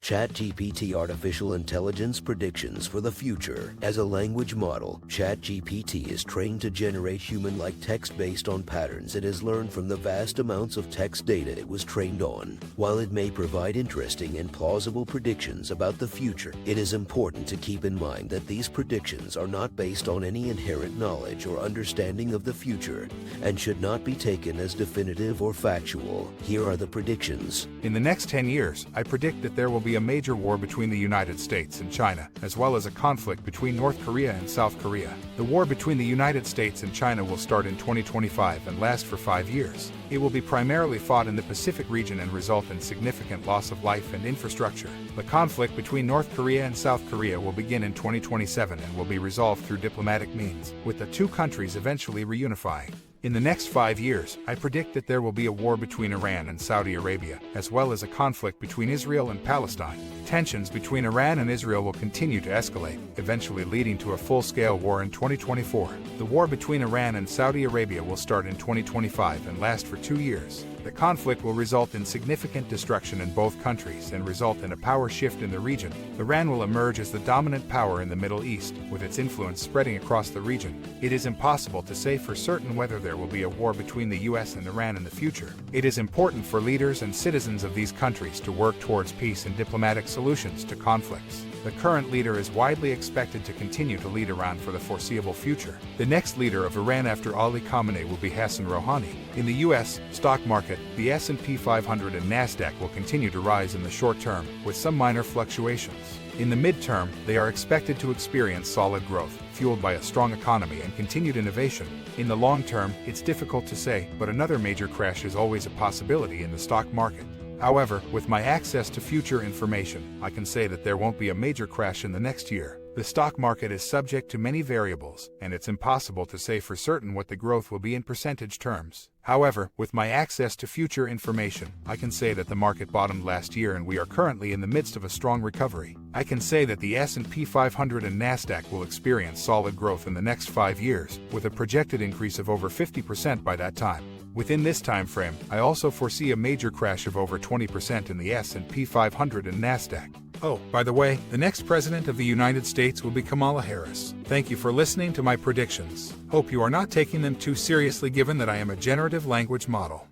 ChatGPT artificial intelligence predictions for the future. As a language model, ChatGPT is trained to generate human-like text based on patterns it has learned from the vast amounts of text data it was trained on. While it may provide interesting and plausible predictions about the future, it is important to keep in mind that these predictions are not based on any inherent knowledge or understanding of the future and should not be taken as definitive or factual. Here are the predictions. In the next 10 years, I predict that there will be a major war between the United States and China, as well as a conflict between North Korea and South Korea. The war between the United States and China will start in 2025 and last for 5 years. It will be primarily fought in the Pacific region and result in significant loss of life and infrastructure. The conflict between North Korea and South Korea will begin in 2027 and will be resolved through diplomatic means, with the two countries eventually reunifying. In the next 5 years, I predict that there will be a war between Iran and Saudi Arabia, as well as a conflict between Israel and Palestine. Tensions between Iran and Israel will continue to escalate, eventually leading to a full-scale war in 2024. The war between Iran and Saudi Arabia will start in 2025 and last for 2 years. The conflict will result in significant destruction in both countries and result in a power shift in the region. Iran will emerge as the dominant power in the Middle East, with its influence spreading across the region. It is impossible to say for certain whether there will be a war between the US and Iran in the future. It is important for leaders and citizens of these countries to work towards peace and diplomatic solutions to conflicts. The current leader is widely expected to continue to lead Iran for the foreseeable future. The next leader of Iran after Ali Khamenei will be Hassan Rouhani. In the US stock market, the S&P 500 and NASDAQ will continue to rise in the short term, with some minor fluctuations. In the midterm, they are expected to experience solid growth, fueled by a strong economy and continued innovation. In the long term, it's difficult to say, but another major crash is always a possibility in the stock market. However, with my access to future information, I can say that there won't be a major crash in the next year. The stock market is subject to many variables, and it's impossible to say for certain what the growth will be in percentage terms. However, with my access to future information, I can say that the market bottomed last year and we are currently in the midst of a strong recovery. I can say that the S&P 500 and NASDAQ will experience solid growth in the next 5 years, with a projected increase of over 50% by that time. Within this time frame, I also foresee a major crash of over 20% in the S&P 500 and NASDAQ. Oh, by the way, the next president of the United States will be Kamala Harris. Thank you for listening to my predictions. Hope you are not taking them too seriously given that I am a generative language model.